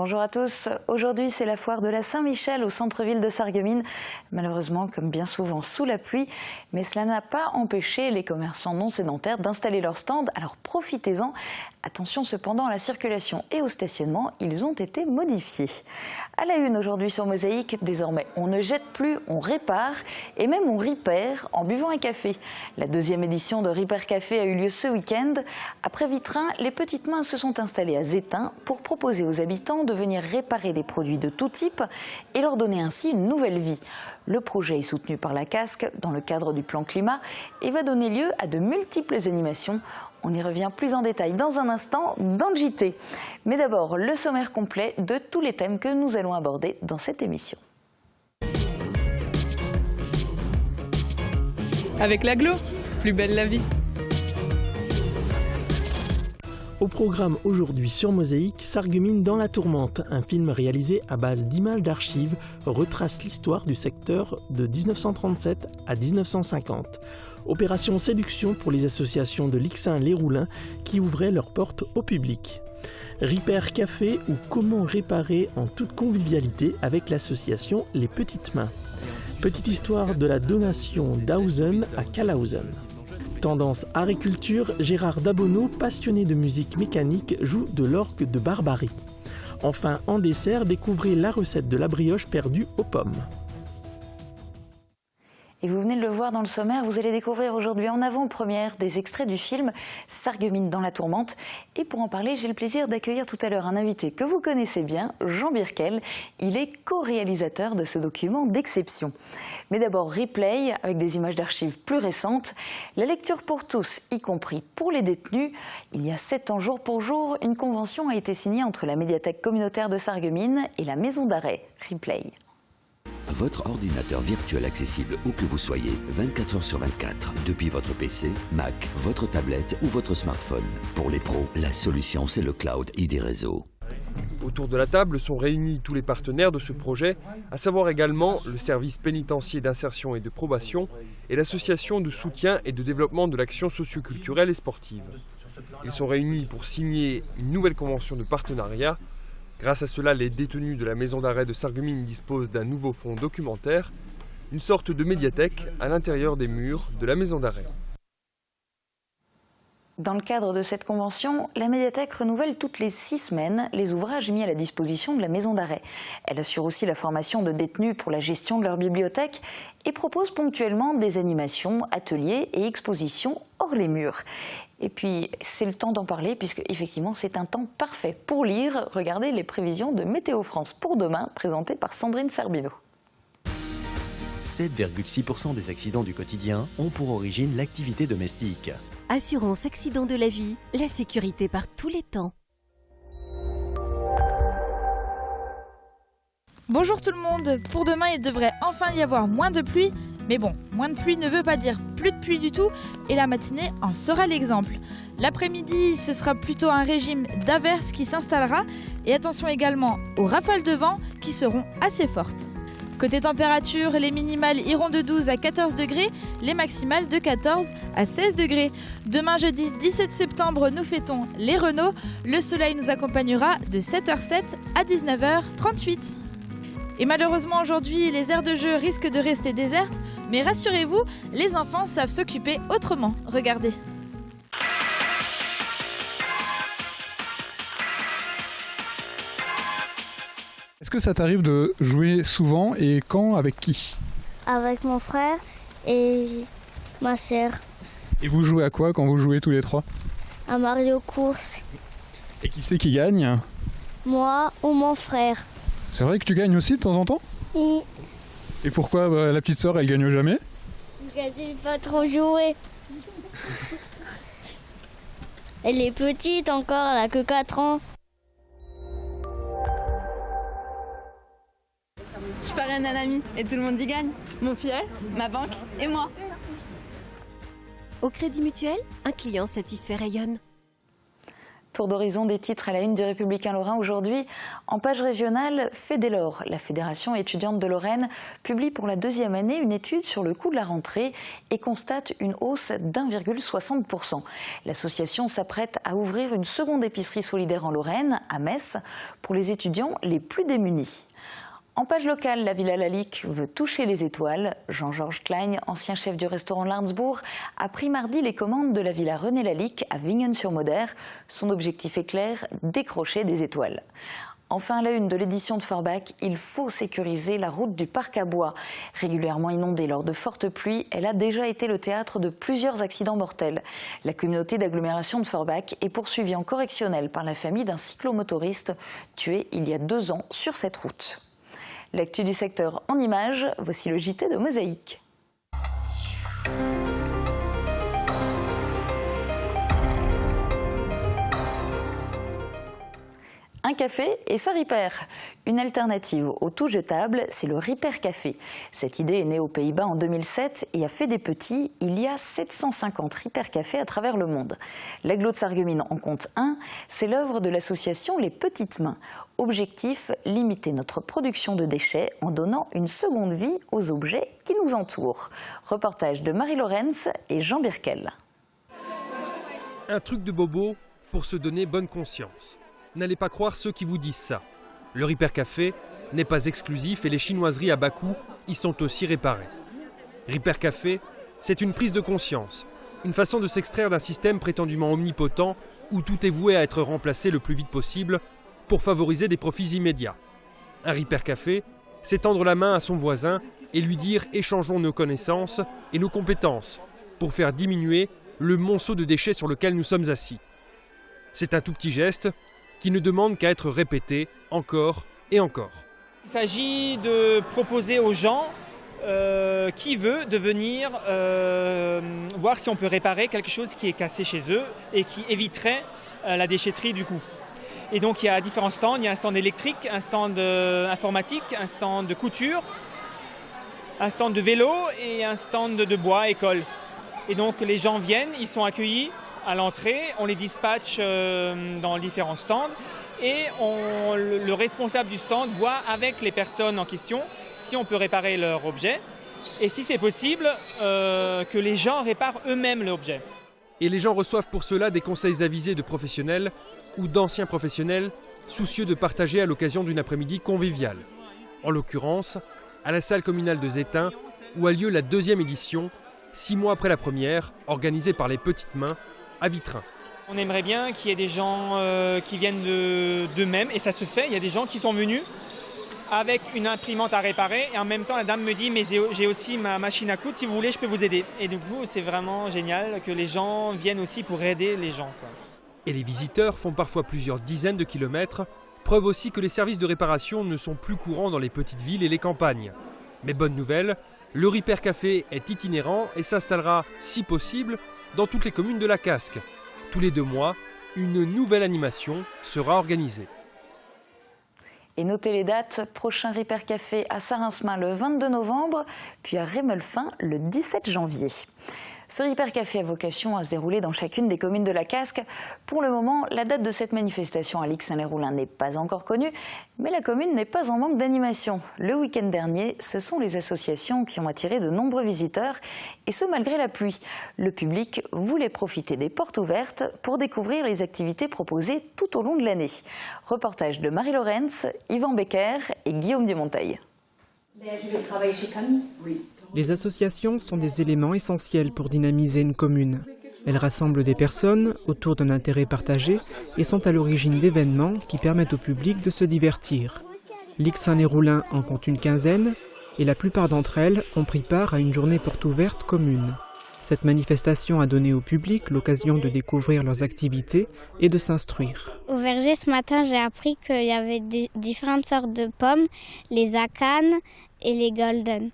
Bonjour à tous. Aujourd'hui, c'est la foire de la Saint-Michel au centre-ville de Sarreguemines. Malheureusement, comme bien souvent, sous la pluie. Mais cela n'a pas empêché les commerçants non sédentaires d'installer leur stand. Alors profitez-en. Attention cependant à la circulation et au stationnement, ils ont été modifiés. À la une aujourd'hui sur Mosaïque, désormais on ne jette plus, on répare et même on ripère en buvant un café. La deuxième édition de Repair Café a eu lieu ce week-end. Après Vitrin, les petites mains se sont installées à Zétain pour proposer aux habitants de venir réparer des produits de tout type et leur donner ainsi une nouvelle vie. Le projet est soutenu par la Casque dans le cadre du plan climat et va donner lieu à de multiples animations. On y revient plus en détail dans un instant dans le JT. Mais d'abord, le sommaire complet de tous les thèmes que nous allons aborder dans cette émission. Avec l'agglo, plus belle la vie. Au programme aujourd'hui sur Mosaïque, Sarreguemines dans la tourmente, un film réalisé à base d'images d'archives retrace l'histoire du secteur de 1937 à 1950. Opération séduction pour les associations de Lixin-les-Roulins qui ouvraient leurs portes au public. Repair Café ou comment réparer en toute convivialité avec l'association Les Petites Mains. Petite histoire de la donation d'Hausen à Kalhausen. Tendance art et culture, Gérard Dabonneau, passionné de musique mécanique, joue de l'orgue de Barbarie. Enfin, en dessert, découvrez la recette de la brioche perdue aux pommes. Et vous venez de le voir dans le sommaire, vous allez découvrir aujourd'hui en avant-première des extraits du film Sarreguemines dans la tourmente. Et pour en parler, j'ai le plaisir d'accueillir tout à l'heure un invité que vous connaissez bien, Jean Birkel. Il est co-réalisateur de ce document d'exception. Mais d'abord, replay avec des images d'archives plus récentes. La lecture pour tous, y compris pour les détenus. Il y a 7 ans, jour pour jour, une convention a été signée entre la médiathèque communautaire de Sarreguemines et la maison d'arrêt Replay. Votre ordinateur virtuel accessible où que vous soyez, 24 heures sur 24, depuis votre PC, Mac, votre tablette ou votre smartphone. Pour les pros, la solution c'est le cloud ID Réseau. Autour de la table sont réunis tous les partenaires de ce projet, à savoir également le service pénitentiaire d'insertion et de probation et l'association de soutien et de développement de l'action socio-culturelle et sportive. Ils sont réunis pour signer une nouvelle convention de partenariat. Grâce à cela, les détenus de la maison d'arrêt de Sarreguemines disposent d'un nouveau fonds documentaire, une sorte de médiathèque à l'intérieur des murs de la maison d'arrêt. Dans le cadre de cette convention, la médiathèque renouvelle toutes les 6 semaines les ouvrages mis à la disposition de la maison d'arrêt. Elle assure aussi la formation de détenus pour la gestion de leur bibliothèque et propose ponctuellement des animations, ateliers et expositions hors les murs. Et puis, c'est le temps d'en parler puisque effectivement c'est un temps parfait pour lire. Regardez les prévisions de Météo France pour demain présentées par Sandrine Serbino. 7,6% des accidents du quotidien ont pour origine l'activité domestique. Assurance accident de la vie, la sécurité par tous les temps. Bonjour tout le monde. Pour demain, il devrait enfin y avoir moins de pluie. Mais bon, moins de pluie ne veut pas dire plus de pluie du tout et la matinée en sera l'exemple. L'après-midi, ce sera plutôt un régime d'averses qui s'installera et attention également aux rafales de vent qui seront assez fortes. Côté température, les minimales iront de 12 à 14 degrés, les maximales de 14 à 16 degrés. Demain jeudi 17 septembre, nous fêtons les Renault. Le soleil nous accompagnera de 7h07 à 19h38. Et malheureusement aujourd'hui, les aires de jeu risquent de rester désertes, mais rassurez-vous, les enfants savent s'occuper autrement. Regardez. Est-ce que ça t'arrive de jouer souvent et quand, avec qui? Avec mon frère et ma sœur. Et vous jouez à quoi quand vous jouez tous les trois? À Mario Course. Et qui c'est qui gagne? Moi ou mon frère. C'est vrai que tu gagnes aussi de temps en temps? Oui. Et pourquoi la petite sœur elle gagne jamais? Parce qu'elle sait pas trop jouer. Elle est petite encore, elle a que 4 ans. Je parraine un ami et tout le monde y gagne. Mon filleul, ma banque et moi. Au Crédit Mutuel, un client satisfait rayonne. Tour d'horizon des titres à la une du Républicain Lorrain aujourd'hui. En page régionale, Fédélor, la Fédération étudiante de Lorraine, publie pour la 2e année une étude sur le coût de la rentrée et constate une hausse d'1,60%. L'association s'apprête à ouvrir une seconde épicerie solidaire en Lorraine, à Metz, pour les étudiants les plus démunis. En page locale, la Villa Lalique veut toucher les étoiles. Jean-Georges Klein, ancien chef du restaurant Larnsbourg, a pris mardi les commandes de la Villa René Lalique à Wingen-sur-Moder. Son objectif est clair, décrocher des étoiles. Enfin, à la une de l'édition de Forbach, il faut sécuriser la route du Parc à Bois. Régulièrement inondée lors de fortes pluies, elle a déjà été le théâtre de plusieurs accidents mortels. La communauté d'agglomération de Forbach est poursuivie en correctionnel par la famille d'un cyclomotoriste tué il y a 2 ans sur cette route. L'actu du secteur en images, voici le JT de Mosaïque. Un café et sa Ripper. Une alternative au tout jetable, c'est le Ripper Café. Cette idée est née aux Pays-Bas en 2007 et a fait des petits. Il y a 750 Ripper Cafés à travers le monde. L'agglo de Sarreguemines en compte un. C'est l'œuvre de l'association Les Petites Mains. Objectif, limiter notre production de déchets en donnant une seconde vie aux objets qui nous entourent. Reportage de Marie Lorenz et Jean Birkel. Un truc de bobo pour se donner bonne conscience. N'allez pas croire ceux qui vous disent ça. Le Ripper Café n'est pas exclusif et les chinoiseries à bas coût y sont aussi réparées. Ripper Café, c'est une prise de conscience, une façon de s'extraire d'un système prétendument omnipotent où tout est voué à être remplacé le plus vite possible pour favoriser des profits immédiats. Un Ripper Café, c'est tendre la main à son voisin et lui dire « échangeons nos connaissances et nos compétences » pour faire diminuer le monceau de déchets sur lequel nous sommes assis. C'est un tout petit geste qui ne demande qu'à être répété encore et encore. Il s'agit de proposer aux gens qui veut de venir voir si on peut réparer quelque chose qui est cassé chez eux et qui éviterait la déchetterie du coup. Et donc il y a différents stands, il y a un stand électrique, un stand informatique, un stand de couture, un stand de vélo et un stand de bois école. Et donc les gens viennent, ils sont accueillis à l'entrée, on les dispatche dans différents stands et le responsable du stand voit avec les personnes en question si on peut réparer leur objet et si c'est possible que les gens réparent eux-mêmes l'objet. Et les gens reçoivent pour cela des conseils avisés de professionnels ou d'anciens professionnels soucieux de partager à l'occasion d'une après-midi conviviale. En l'occurrence, à la salle communale de Zétain où a lieu la 2e édition, 6 mois après la première, organisée par les Petites Mains, à Vitrin. On aimerait bien qu'il y ait des gens qui viennent d'eux-mêmes et ça se fait. Il y a des gens qui sont venus avec une imprimante à réparer et en même temps la dame me dit mais j'ai aussi ma machine à coudre, si vous voulez je peux vous aider. Et du coup c'est vraiment génial que les gens viennent aussi pour aider les gens, quoi. Et les visiteurs font parfois plusieurs dizaines de kilomètres, preuve aussi que les services de réparation ne sont plus courants dans les petites villes et les campagnes. Mais bonne nouvelle, le Ripper Café est itinérant et s'installera, si possible, dans toutes les communes de la Casque. Tous les 2 mois, une nouvelle animation sera organisée. Et notez les dates, prochain Ripper Café à Sarinsmain le 22 novembre, puis à Rémelfin le 17 janvier. Ce Ripper Café a vocation à se dérouler dans chacune des communes de la Casque. Pour le moment, la date de cette manifestation à Lix-Saint-Lès-Roulin n'est pas encore connue, mais la commune n'est pas en manque d'animation. Le week-end dernier, ce sont les associations qui ont attiré de nombreux visiteurs, et ce malgré la pluie. Le public voulait profiter des portes ouvertes pour découvrir les activités proposées tout au long de l'année. Reportage de Marie Lorenz, Yvan Becker et Guillaume Dumonteil. Je vais travailler chez Camille. Oui. Les associations sont des éléments essentiels pour dynamiser une commune. Elles rassemblent des personnes autour d'un intérêt partagé et sont à l'origine d'événements qui permettent au public de se divertir. Lix-Saint-Lès-Roulin en compte une quinzaine et la plupart d'entre elles ont pris part à une journée porte ouverte commune. Cette manifestation a donné au public l'occasion de découvrir leurs activités et de s'instruire. Au verger, ce matin, j'ai appris qu'il y avait différentes sortes de pommes, les acanes et les golden.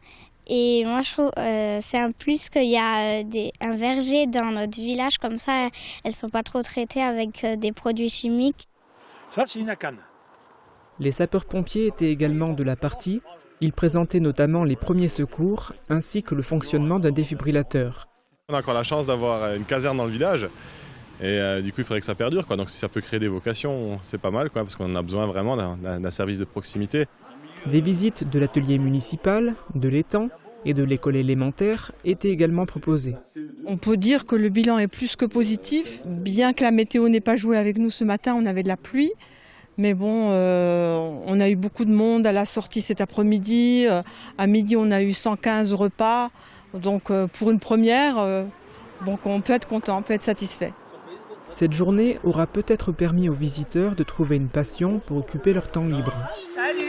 Et moi, je trouve c'est un plus qu'il y a un verger dans notre village, comme ça, elles ne sont pas trop traitées avec des produits chimiques. Ça, c'est une acane. Les sapeurs-pompiers étaient également de la partie. Ils présentaient notamment les premiers secours ainsi que le fonctionnement d'un défibrillateur. On a encore la chance d'avoir une caserne dans le village Et du coup, il faudrait que ça perdure, quoi. Donc si ça peut créer des vocations, c'est pas mal, quoi, parce qu'on a besoin vraiment d'un service de proximité. Des visites de l'atelier municipal, de l'étang et de l'école élémentaire étaient également proposées. On peut dire que le bilan est plus que positif, bien que la météo n'ait pas joué avec nous ce matin, on avait de la pluie. Mais bon, on a eu beaucoup de monde à la sortie cet après-midi. À midi, on a eu 115 repas. Donc pour une première, donc on peut être content, on peut être satisfait. Cette journée aura peut-être permis aux visiteurs de trouver une passion pour occuper leur temps libre. Salut.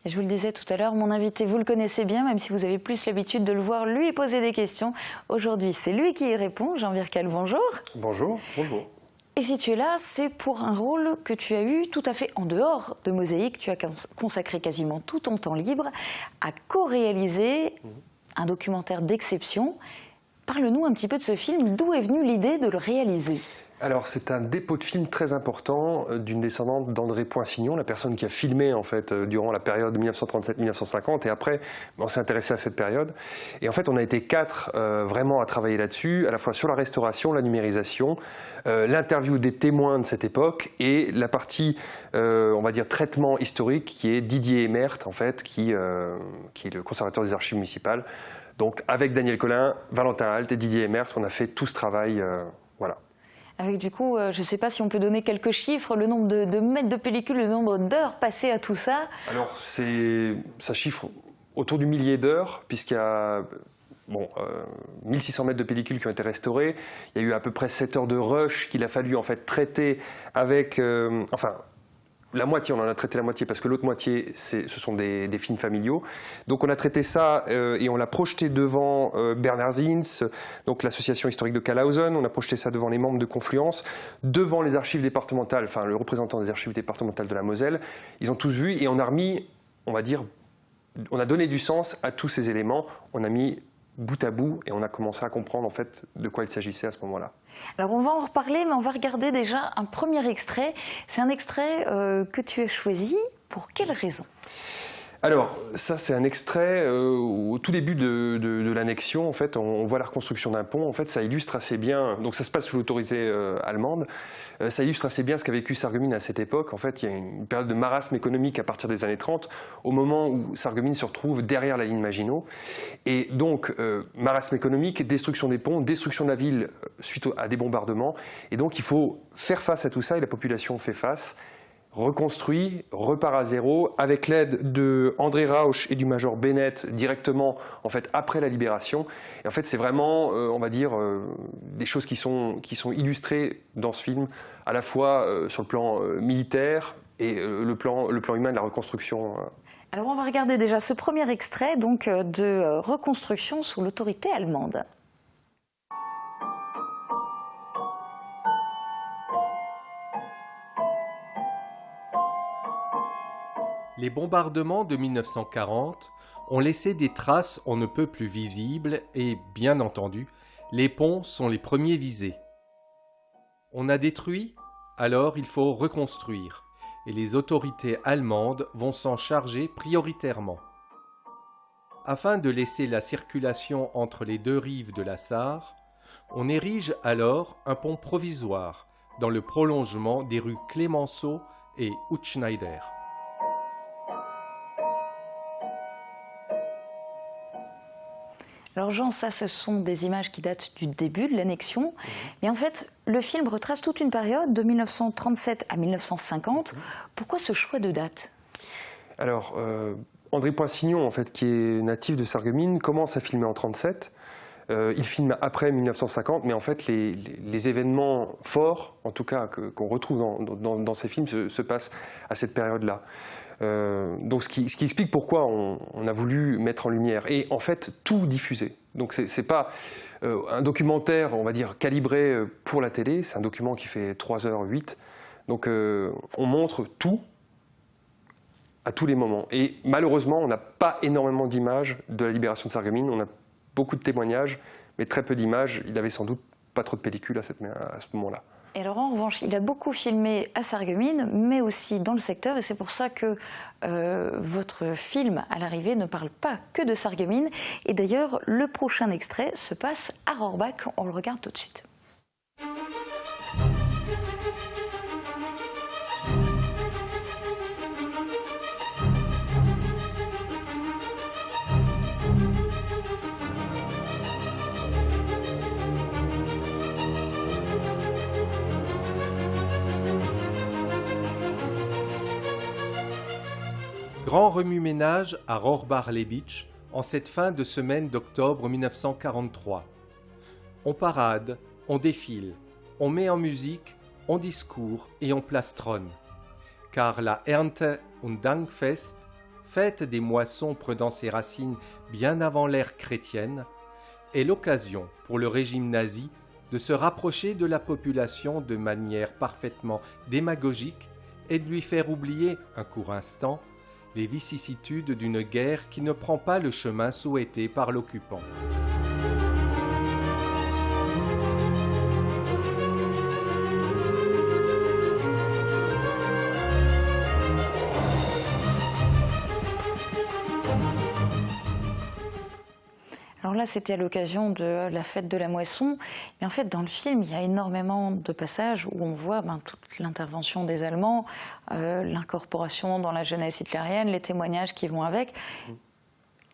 Et je vous le disais tout à l'heure, mon invité, vous le connaissez bien, même si vous avez plus l'habitude de le voir lui poser des questions. Aujourd'hui, c'est lui qui y répond. Jean Vircal, bonjour. Bonjour, bonjour. Et si tu es là, c'est pour un rôle que tu as eu tout à fait en dehors de Mosaïque. Tu as consacré quasiment tout ton temps libre à co-réaliser un documentaire d'exception. Parle-nous un petit peu de ce film. D'où est venue l'idée de le réaliser ? Alors, c'est un dépôt de film très important d'une descendante d'André Poinsignon, la personne qui a filmé en fait durant la période 1937-1950, et après on s'est intéressé à cette période. Et en fait, on a été 4 vraiment à travailler là-dessus, à la fois sur la restauration, la numérisation, l'interview des témoins de cette époque et la partie, on va dire, traitement historique, qui est Didier Emert, en fait, qui est le conservateur des archives municipales. Donc, avec Daniel Collin, Valentin Halt et Didier Emert, on a fait tout ce travail, voilà. Avec du coup, je ne sais pas si on peut donner quelques chiffres, le nombre de mètres de pellicule, le nombre d'heures passées à tout ça. Alors, ça chiffre autour du millier d'heures, puisqu'il y a 1600 mètres de pellicule qui ont été restaurés. Il y a eu à peu près 7 heures de rush qu'il a fallu en fait traiter avec... la moitié, on en a traité la moitié parce que l'autre moitié, ce sont des films familiaux. Donc on a traité ça et on l'a projeté devant Bernard Zins, donc l'association historique de Kalausen. On a projeté ça devant les membres de Confluence, devant les archives départementales, enfin le représentant des archives départementales de la Moselle. Ils ont tous vu et on a remis, on va dire, on a donné du sens à tous ces éléments. On a mis bout à bout et on a commencé à comprendre en fait de quoi il s'agissait à ce moment-là. Alors on va en reparler, mais on va regarder déjà un premier extrait. C'est un extrait que tu as choisi. Pour quelle raison ? Alors, ça c'est un extrait au tout début de l'annexion, en fait, on voit la reconstruction d'un pont. En fait, ça illustre assez bien, donc ça se passe sous l'autorité allemande, ça illustre assez bien ce qu'a vécu Sarreguemines à cette époque. En fait, il y a une période de marasme économique à partir des années 30, au moment où Sarreguemines se retrouve derrière la ligne Maginot. Et donc, marasme économique, destruction des ponts, destruction de la ville suite à des bombardements. Et donc, il faut faire face à tout ça, et la population fait face. Reconstruit, repart à zéro, avec l'aide de André Rauch et du major Bennett directement en fait après la libération. Et en fait, c'est vraiment, on va dire, des choses qui sont illustrées dans ce film, à la fois sur le plan militaire et le plan humain de la reconstruction. Alors, on va regarder déjà ce premier extrait donc de reconstruction sous l'autorité allemande. Les bombardements de 1940 ont laissé des traces on ne peut plus visibles et, bien entendu, les ponts sont les premiers visés. On a détruit, alors il faut reconstruire, et les autorités allemandes vont s'en charger prioritairement. Afin de laisser la circulation entre les deux rives de la Sarre, on érige alors un pont provisoire dans le prolongement des rues Clémenceau et Hutschneider. Alors Jean, ça ce sont des images qui datent du début de l'annexion, mais en fait le film retrace toute une période de 1937 à 1950. Pourquoi ce choix de date ? Alors André Poinsignon, en fait, qui est natif de Sarreguemines, commence à filmer en 1937. Il filme après 1950, mais en fait les événements forts, en tout cas qu'on retrouve dans ces films, se passent à cette période-là. Donc ce qui explique pourquoi on a voulu mettre en lumière et en fait tout diffuser. Donc c'est pas un documentaire, on va dire, calibré pour la télé, c'est un document qui fait 3h08. Donc on montre tout à tous les moments. Et malheureusement, on n'a pas énormément d'images de la libération de Sarreguemines. On a beaucoup de témoignages, mais très peu d'images. Il avait sans doute pas trop de pellicules à ce moment-là. Et alors en revanche, il a beaucoup filmé à Sarreguemines, mais aussi dans le secteur, et c'est pour ça que votre film, à l'arrivée, ne parle pas que de Sarreguemines. Et d'ailleurs, le prochain extrait se passe à Rohrbach. On le regarde tout de suite. Grand remue-ménage à Rohrbach-les-Bitches en cette fin de semaine d'octobre 1943. On parade, on défile, on met en musique, on discourt et on plastronne. Car la Ernte- und Dankfest, fête des moissons prenant ses racines bien avant l'ère chrétienne, est l'occasion pour le régime nazi de se rapprocher de la population de manière parfaitement démagogique et de lui faire oublier, un court instant, les vicissitudes d'une guerre qui ne prend pas le chemin souhaité par l'occupant. Alors là, c'était à l'occasion de la fête de la moisson. Mais en fait, dans le film, il y a énormément de passages où on voit toute l'intervention des Allemands, l'incorporation dans la jeunesse hitlérienne, les témoignages qui vont avec.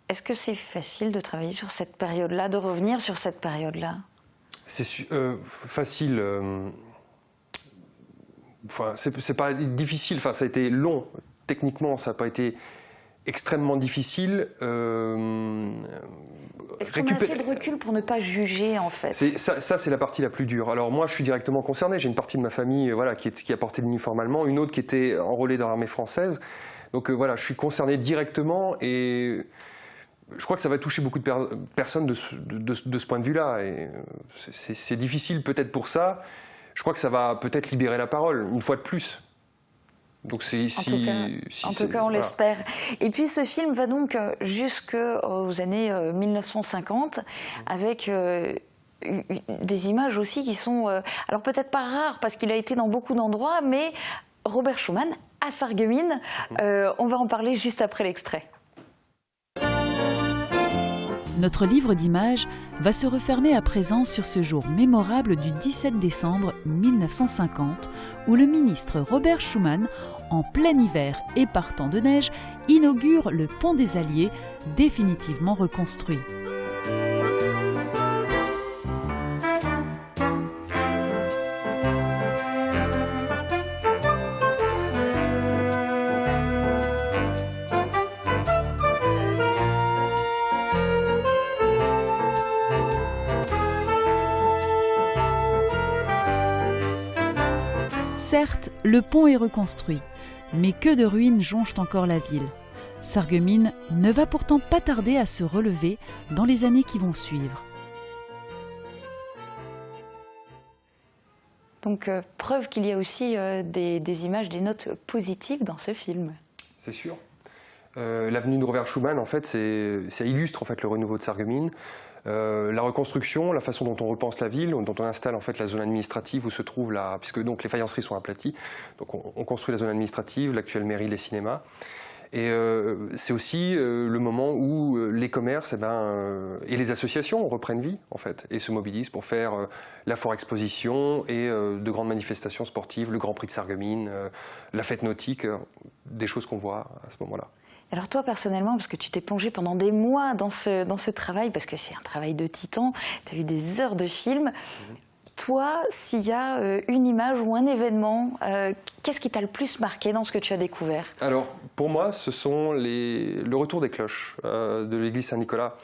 Est-ce que c'est facile de travailler sur cette période-là, de revenir sur cette période-là? C'est facile. C'est pas difficile. Enfin, ça a été long. Techniquement, ça n'a pas été extrêmement difficile. Est-ce qu'on a assez de recul pour ne pas juger, en fait? Ça, c'est la partie la plus dure. Alors moi, je suis directement concerné. J'ai une partie de ma famille qui a porté l'uniforme allemand, une autre qui était enrôlée dans l'armée française. Donc voilà, je suis concerné directement et je crois que ça va toucher beaucoup de personnes de ce point de vue-là. Et c'est difficile peut-être pour ça. Je crois que ça va peut-être libérer la parole, une fois de plus. Donc en tout cas, on l'espère. Et puis ce film va donc jusqu'aux années 1950, avec des images aussi qui sont, alors peut-être pas rares parce qu'il a été dans beaucoup d'endroits, mais Robert Schuman à Sarreguemines. On va en parler juste après l'extrait. Notre livre d'images va se refermer à présent sur ce jour mémorable du 17 décembre 1950, où le ministre Robert Schuman, en plein hiver et par temps de neige, inaugure le pont des Alliés, définitivement reconstruit. Certes, le pont est reconstruit, mais que de ruines jonchent encore la ville. Sarreguemines ne va pourtant pas tarder à se relever dans les années qui vont suivre. Donc, preuve qu'il y a aussi des images, des notes positives dans ce film. C'est sûr. L'avenue de Robert Schuman, en fait, ça illustre en fait, le renouveau de Sarreguemines. La reconstruction, la façon dont on repense la ville, dont on installe en fait la zone administrative où se trouve puisque donc les faïenceries sont aplaties, donc on construit la zone administrative, l'actuelle mairie, les cinémas. Et c'est aussi le moment où les commerces et les associations reprennent vie en fait et se mobilisent pour faire la foire exposition et de grandes manifestations sportives, le Grand Prix de Sarreguemines, la fête nautique, des choses qu'on voit à ce moment-là. Alors toi personnellement, parce que tu t'es plongé pendant des mois dans ce travail, parce que c'est un travail de titan, tu as eu des heures de film. Toi, s'il y a une image ou un événement, qu'est-ce qui t'a le plus marqué dans ce que tu as découvert? Alors pour moi, ce sont le retour des cloches de l'église Saint-Nicolas.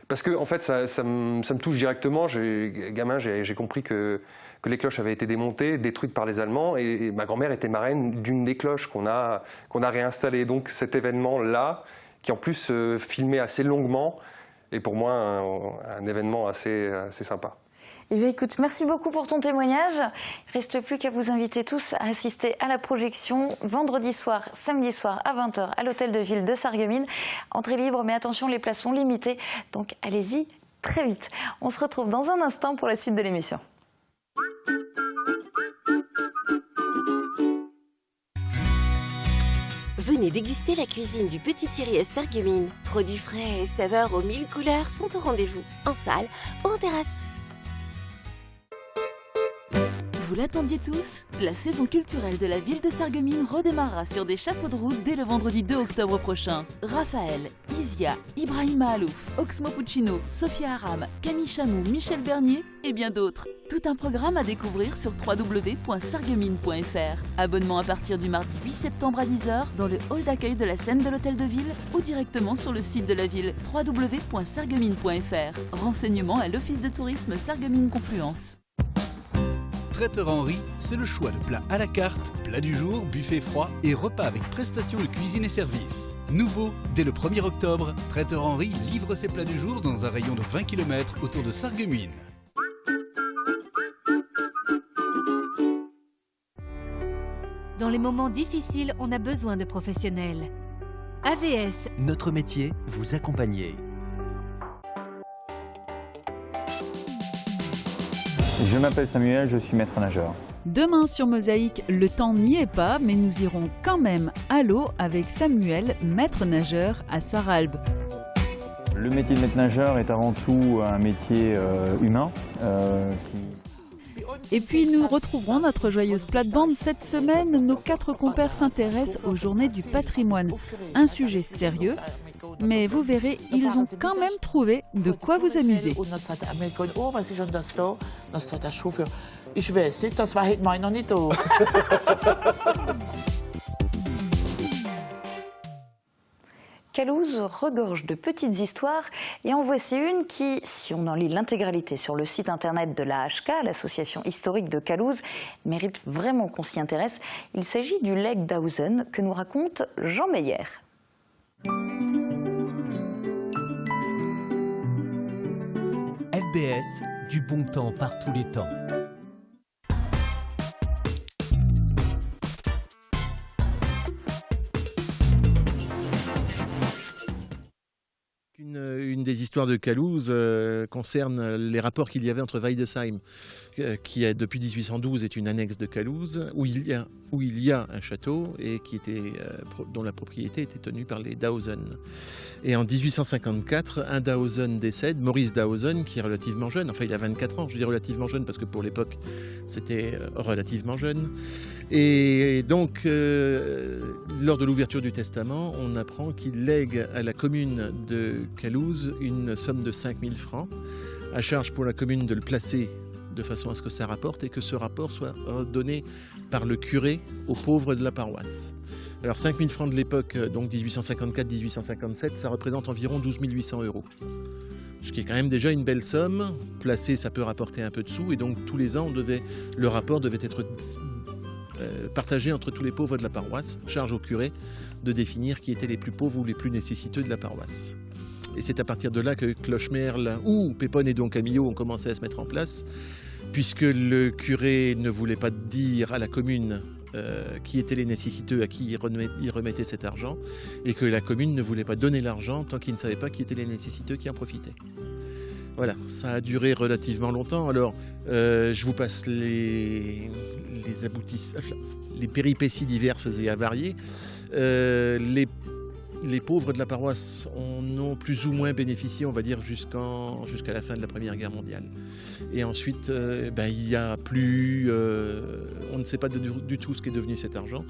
Parce que en fait, ça me touche directement. Gamin, j'ai compris que les cloches avaient été démontées, détruites par les Allemands, et ma grand-mère était marraine d'une des cloches qu'on a réinstallées. Donc cet événement-là, qui en plus filmé assez longuement, est pour moi un événement assez sympa. Eh bien, écoute, merci beaucoup pour ton témoignage. Il ne reste plus qu'à vous inviter tous à assister à la projection vendredi soir, samedi soir à 20h à l'hôtel de ville de Sarreguemines. Entrée libre, mais attention, les places sont limitées, donc allez-y très vite. On se retrouve dans un instant pour la suite de l'émission. Venez déguster la cuisine du Petit Thierry à Sarreguemines. Produits frais et saveurs aux 1000 couleurs sont au rendez-vous, en salle ou en terrasse. Vous l'attendiez tous? La saison culturelle de la ville de Sarreguemines redémarrera sur des chapeaux de roue dès le vendredi 2 octobre prochain. Raphaël, Isia, Ibrahima Alouf, Oxmo Puccino, Sophia Aram, Camille Chamou, Michel Bernier et bien d'autres. Tout un programme à découvrir sur www.sarreguemines.fr. Abonnement à partir du mardi 8 septembre à 10h dans le hall d'accueil de la scène de l'Hôtel de Ville ou directement sur le site de la ville www.sarreguemines.fr. Renseignements à l'Office de tourisme Sarreguemines Confluence. Traiteur Henri, c'est le choix de plats à la carte, plats du jour, buffet froid et repas avec prestations de cuisine et service. Nouveau, dès le 1er octobre, Traiteur Henri livre ses plats du jour dans un rayon de 20 km autour de Sarreguemines. Dans les moments difficiles, on a besoin de professionnels. AVS. Notre métier, vous accompagner. Je m'appelle Samuel, je suis maître nageur. Demain sur Mosaïque, le temps n'y est pas, mais nous irons quand même à l'eau avec Samuel, maître nageur à Sarralbe. Le métier de maître nageur est avant tout un métier humain Et puis nous retrouverons notre joyeuse plate-bande cette semaine. Nos 4 compères s'intéressent aux journées du patrimoine. Un sujet sérieux, mais vous verrez, ils ont quand même trouvé de quoi vous amuser. Calouze regorge de petites histoires et en voici une qui, si on en lit l'intégralité sur le site internet de l'AHK, l'association historique de Calouze, mérite vraiment qu'on s'y intéresse. Il s'agit du Leg d'Hausen que nous raconte Jean Meyer. FBS, du bon temps par tous les temps. Une des histoires de Calouze concerne les rapports qu'il y avait entre Weidesheim, qui depuis 1812 est une annexe de Calouze, où il y a un château et dont la propriété était tenue par les D'Hausen. Et en 1854, un D'Hausen décède, Maurice D'Hausen, qui est relativement jeune, enfin il a 24 ans, je dis relativement jeune parce que pour l'époque c'était relativement jeune. Et donc, lors de l'ouverture du testament, on apprend qu'il lègue à la commune de Calouze une somme de 5000 francs, à charge pour la commune de le placer de façon à ce que ça rapporte et que ce rapport soit donné par le curé aux pauvres de la paroisse. Alors 5000 francs de l'époque, donc 1854-1857, ça représente environ 12 800 €. Ce qui est quand même déjà une belle somme. Placé, ça peut rapporter un peu de sous et donc tous les ans, le rapport devait être partagé entre tous les pauvres de la paroisse. Charge au curé de définir qui étaient les plus pauvres ou les plus nécessiteux de la paroisse. Et c'est à partir de là que Clochemerle ou Pépone et Don Camillo ont commencé à se mettre en place, puisque le curé ne voulait pas dire à la commune qui étaient les nécessiteux, à qui il remettait cet argent, et que la commune ne voulait pas donner l'argent tant qu'il ne savait pas qui étaient les nécessiteux qui en profitaient. Voilà, ça a duré relativement longtemps. Alors, je vous passe les péripéties diverses et avariées. Les pauvres de la paroisse en ont plus ou moins bénéficié, on va dire, jusqu'à la fin de la Première Guerre mondiale. Et ensuite, il y a plus... on ne sait pas du tout ce qu'est devenu cet argent.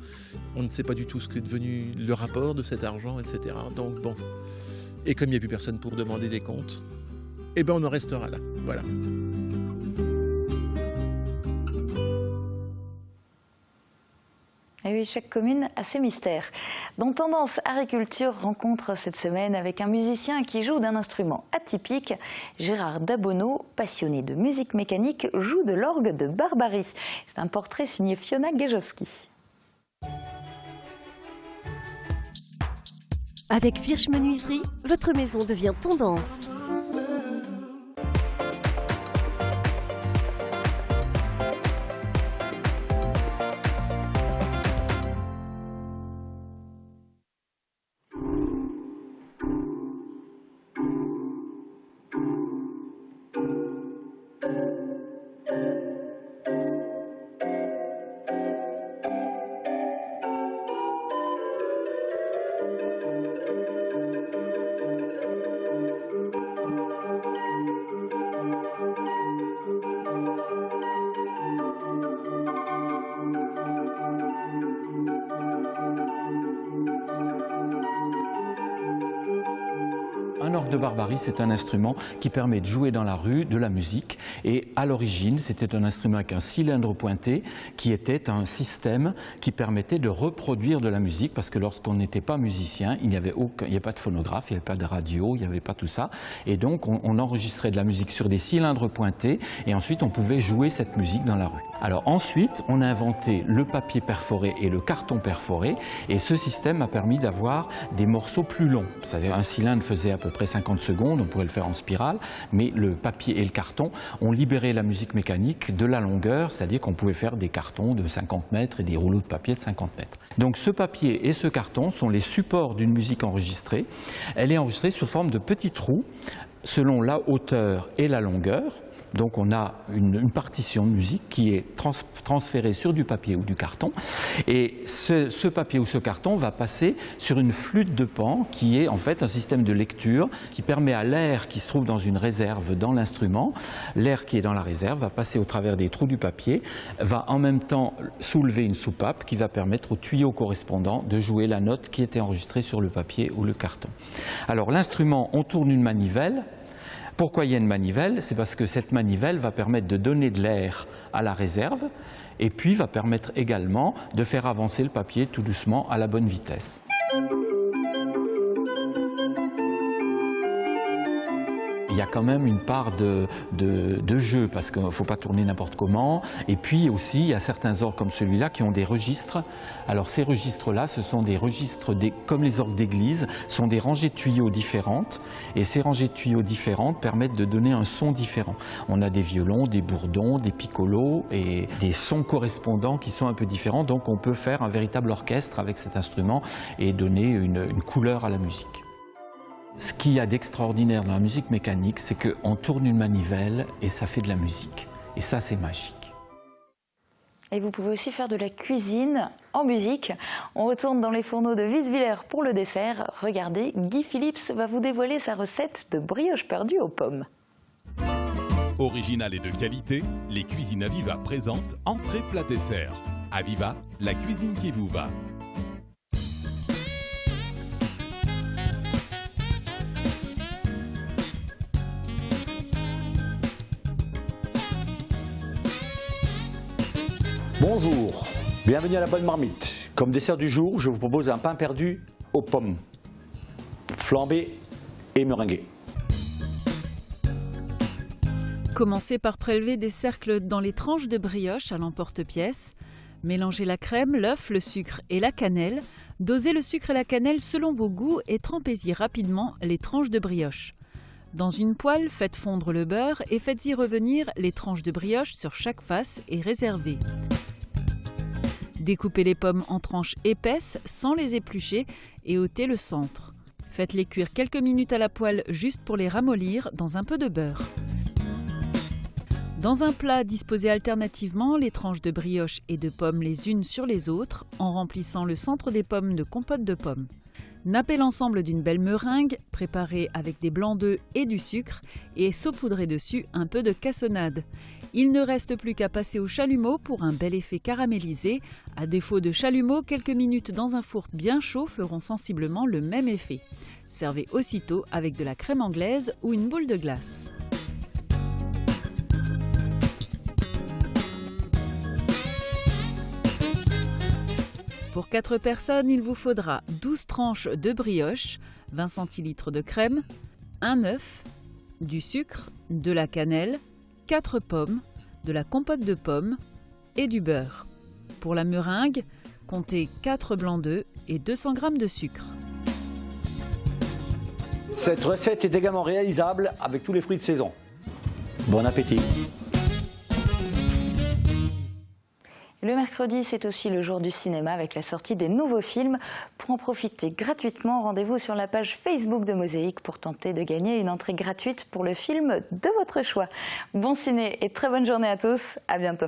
On ne sait pas du tout ce qu'est devenu le rapport de cet argent, etc. Donc bon. Et comme il n'y a plus personne pour demander des comptes, on en restera là. Voilà. Et oui, chaque commune a ses mystères. Dans Tendance Agriculture, rencontre cette semaine avec un musicien qui joue d'un instrument atypique. Gérard Dabonneau, passionné de musique mécanique, joue de l'orgue de Barbarie. C'est un portrait signé Fiona Gajowski. Avec Firch Menuiserie, votre maison devient tendance. de Barbarie, c'est un instrument qui permet de jouer dans la rue de la musique. Et à l'origine, c'était un instrument avec un cylindre pointé qui était un système qui permettait de reproduire de la musique, parce que lorsqu'on n'était pas musicien, il n'y avait pas de phonographe, il n'y avait pas de radio, il n'y avait pas tout ça. Et donc on enregistrait de la musique sur des cylindres pointés et ensuite on pouvait jouer cette musique dans la rue. Alors ensuite, on a inventé le papier perforé et le carton perforé, et ce système a permis d'avoir des morceaux plus longs. C'est-à-dire un cylindre faisait à peu près 50 secondes, on pouvait le faire en spirale, mais le papier et le carton ont libéré la musique mécanique de la longueur, c'est-à-dire qu'on pouvait faire des cartons de 50 mètres et des rouleaux de papier de 50 mètres. Donc ce papier et ce carton sont les supports d'une musique enregistrée. Elle est enregistrée sous forme de petits trous selon la hauteur et la longueur. Donc on a une partition de musique qui est transférée sur du papier ou du carton, et ce papier ou ce carton va passer sur une flûte de Pan qui est en fait un système de lecture qui permet à l'air qui se trouve dans une réserve dans l'instrument, l'air qui est dans la réserve va passer au travers des trous du papier, va en même temps soulever une soupape qui va permettre au tuyau correspondant de jouer la note qui était enregistrée sur le papier ou le carton. Alors l'instrument, on tourne une manivelle. Pourquoi il y a une manivelle? C'est parce que cette manivelle va permettre de donner de l'air à la réserve et puis va permettre également de faire avancer le papier tout doucement à la bonne vitesse. Il y a quand même une part de jeu, parce qu'il ne faut pas tourner n'importe comment. Et puis aussi, il y a certains orgues comme celui-là qui ont des registres. Alors ces registres-là, ce sont des registres, comme les orgues d'église, sont des rangées de tuyaux différentes. Et ces rangées de tuyaux différentes permettent de donner un son différent. On a des violons, des bourdons, des piccolos et des sons correspondants qui sont un peu différents. Donc on peut faire un véritable orchestre avec cet instrument et donner une couleur à la musique. Ce qu'il y a d'extraordinaire dans la musique mécanique, c'est qu'on tourne une manivelle et ça fait de la musique. Et ça, c'est magique. Et vous pouvez aussi faire de la cuisine en musique. On retourne dans les fourneaux de Wieswiller pour le dessert. Regardez, Guy Philips va vous dévoiler sa recette de brioche perdue aux pommes. Originale et de qualité, les cuisines Aviva présentent entrée plat dessert. Aviva, la cuisine qui vous va. Bonjour, bienvenue à la bonne marmite. Comme dessert du jour, je vous propose un pain perdu aux pommes, flambé et meringué. Commencez par prélever des cercles dans les tranches de brioche à l'emporte-pièce. Mélangez la crème, l'œuf, le sucre et la cannelle. Dosez le sucre et la cannelle selon vos goûts et trempez-y rapidement les tranches de brioche. Dans une poêle, faites fondre le beurre et faites-y revenir les tranches de brioche sur chaque face et réservez. Découpez les pommes en tranches épaisses sans les éplucher et ôtez le centre. Faites-les cuire quelques minutes à la poêle juste pour les ramollir dans un peu de beurre. Dans un plat, disposez alternativement les tranches de brioche et de pommes les unes sur les autres en remplissant le centre des pommes de compote de pommes. Nappez l'ensemble d'une belle meringue, préparée avec des blancs d'œufs et du sucre, et saupoudrez dessus un peu de cassonade. Il ne reste plus qu'à passer au chalumeau pour un bel effet caramélisé. À défaut de chalumeau, quelques minutes dans un four bien chaud feront sensiblement le même effet. Servez aussitôt avec de la crème anglaise ou une boule de glace. Pour 4 personnes, il vous faudra 12 tranches de brioche, 20 centilitres de crème, un œuf, du sucre, de la cannelle, 4 pommes, de la compote de pommes et du beurre. Pour la meringue, comptez 4 blancs d'œufs et 200 g de sucre. Cette recette est également réalisable avec tous les fruits de saison. Bon appétit! Le mercredi, c'est aussi le jour du cinéma avec la sortie des nouveaux films. Pour en profiter gratuitement, rendez-vous sur la page Facebook de Mosaïque pour tenter de gagner une entrée gratuite pour le film de votre choix. Bon ciné et très bonne journée à tous, à bientôt.